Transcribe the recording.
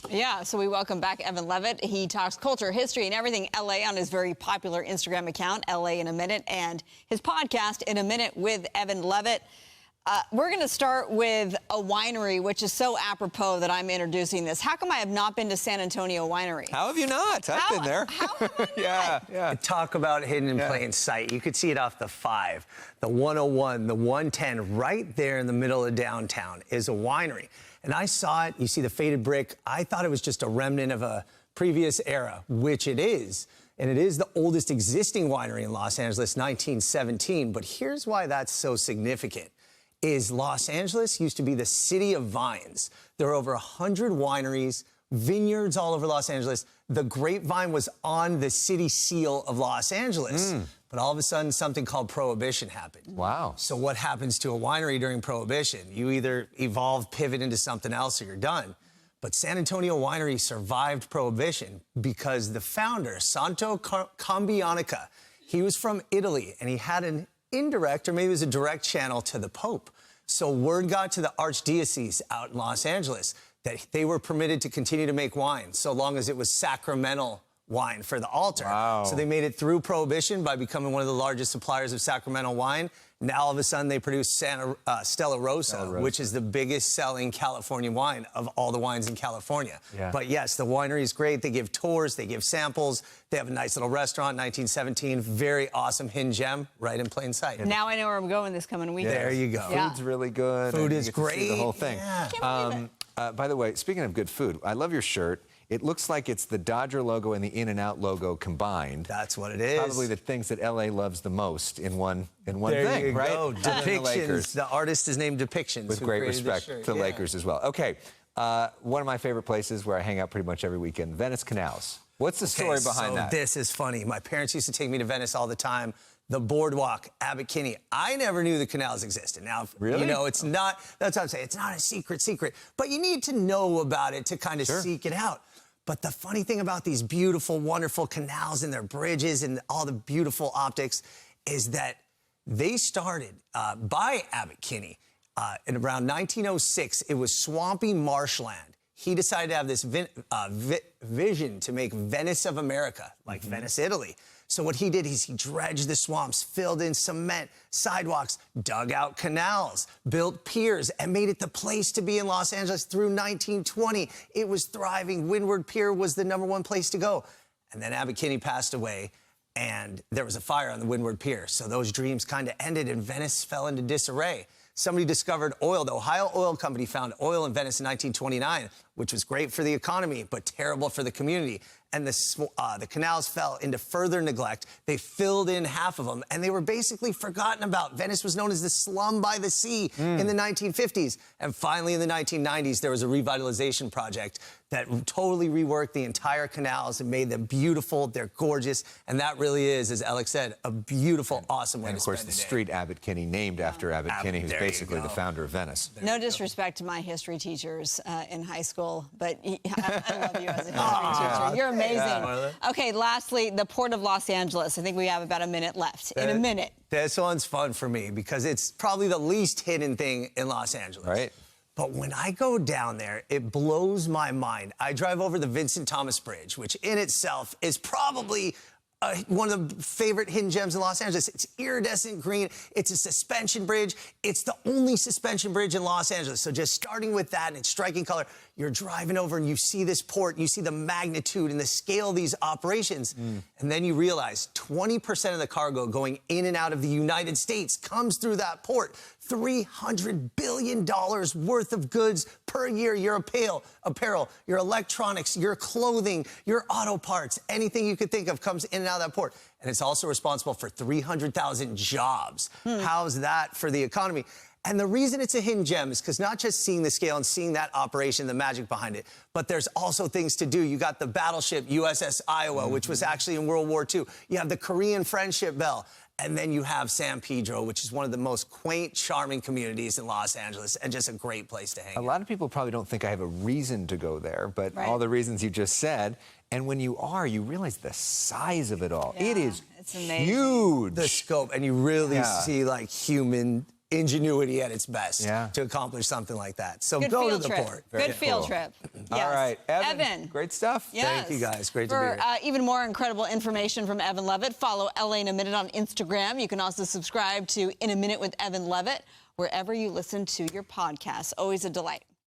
Yeah, so we welcome back Evan Levitt. He talks culture, history, and everything LA on his very popular Instagram account, LA in a Minute, and his podcast, In a Minute with Evan Levitt. We're going to start with a winery, which is so apropos that I'm introducing this. How come I have not been to San Antonio Winery? How have you not? I've been there. How have I not? Yeah. Talk about hidden in plain sight. You could see it off the 5, the 101, the 110, right there in the middle of downtown is a winery. And I saw it. You see the faded brick. I thought it was just a remnant of a previous era, which it is. And it is the oldest existing winery in Los Angeles, 1917. But here's why that's so significant. Is Los Angeles used to be the city of vines. There are over 100 wineries, vineyards all over Los Angeles. The grapevine was on the city seal of Los Angeles. But all of a sudden, something called Prohibition happened. Wow. So what happens to a winery during Prohibition? You either evolve, pivot into something else, or you're done. But San Antonio Winery survived Prohibition because the founder, Santo Cambianica, he was from Italy, and he had an indirect, or maybe it was a direct channel to the Pope. So word got to the archdiocese out in Los Angeles that they were permitted to continue to make wine so long as it was sacramental wine for the altar. Wow. So they made it through Prohibition by becoming one of the largest suppliers of sacramental wine. Now all of a sudden they produce Stella Rosa, which is the biggest selling California wine of all the wines in California. Yeah. But yes, the winery is great. They give tours, they give samples. They have a nice little restaurant, 1917. Very awesome hidden gem, right in plain sight. Now I know where I'm going this coming weekend. There you go. Yeah. Food's really good. Food and is you get to see great. the whole thing. Yeah. Can't believe it. By the way, speaking of good food, I love your shirt. It looks like it's the Dodger logo and the In-N-Out logo combined. That's what it is. Probably the things that LA loves the most in one there thing, you right? go. Other than the Lakers. Depictions. The artist is named Depictions. With who great created the respect shirt. to the Yeah. Lakers as well. Okay, one of my favorite places where I hang out pretty much every weekend, Venice Canals. What's the story behind that? This is funny. My parents used to take me to Venice all the time. The boardwalk, Abbot Kinney. I never knew the canals existed. Now, really? You know, it's not, that's what I'm saying. It's not a secret, but you need to know about it to kind of seek it out. But the funny thing about these beautiful, wonderful canals and their bridges and all the beautiful optics is that they started by Abbot Kinney in around 1906. It was swampy marshland. He decided to have this vision to make Venice of America, like Venice, Italy. So what he did is he dredged the swamps, filled in cement, sidewalks, dug out canals, built piers, and made it the place to be in Los Angeles through 1920. It was thriving. Windward Pier was the #1 place to go. And then Abbot Kinney passed away, and there was a fire on the Windward Pier. So those dreams kind of ended, and Venice fell into disarray. Somebody discovered oil. The Ohio Oil Company found oil in Venice in 1929, which was great for the economy, but terrible for the community. And the canals fell into further neglect. They filled in half of them, and they were basically forgotten about. Venice was known as the slum by the sea in the 1950s. And finally, in the 1990s, there was a revitalization project that totally reworked the entire canals and made them beautiful. They're gorgeous. And that really is, as Alex said, a beautiful, awesome way to spend And of course, the day. street Abbot Kinney, named after Abbot Kinney, who's there you basically the go. founder of Venice. No disrespect to my history teachers in high school, but I love you as a history teacher. You're amazing. Yeah. Okay, lastly, the Port of Los Angeles. I think we have about a minute left. In a minute. This one's fun for me because it's probably the least hidden thing in Los Angeles. Right. But when I go down there, it blows my mind. I drive over the Vincent Thomas Bridge, which in itself is probably one of the favorite hidden gems in Los Angeles. It's iridescent green. It's a suspension bridge. It's the only suspension bridge in Los Angeles. So just starting with that and its striking color, you're driving over and you see this port, you see the magnitude and the scale of these operations. And then you realize 20% of the cargo going in and out of the United States comes through that port. $300 billion worth of goods per year. Your apparel, your electronics, your clothing, your auto parts, anything you could think of comes in and out of that port. And it's also responsible for 300,000 jobs. How's that for the economy? And the reason it's a hidden gem is because not just seeing the scale and seeing that operation, the magic behind it, but there's also things to do. You got the battleship USS Iowa, which was actually in World War II. You have the Korean Friendship Bell. And then you have San Pedro, which is one of the most quaint, charming communities in Los Angeles, and just a great place to hang out. A lot of people probably don't think I have a reason to go there, but all the reasons you just said. And when you are, you realize the size of it all. Yeah, it is it's amazing. huge. The scope, and you really see like human ingenuity at its best Yeah. to accomplish something like that. So Good go to field the trip. port. Good field trip. Yes. All right, Evan. Great stuff. Yes. Thank you, guys. Great to For be here. even more incredible information from Evan Levitt, follow LA in a Minute on Instagram. You can also subscribe to In a Minute with Evan Levitt wherever you listen to your podcasts. Always a delight.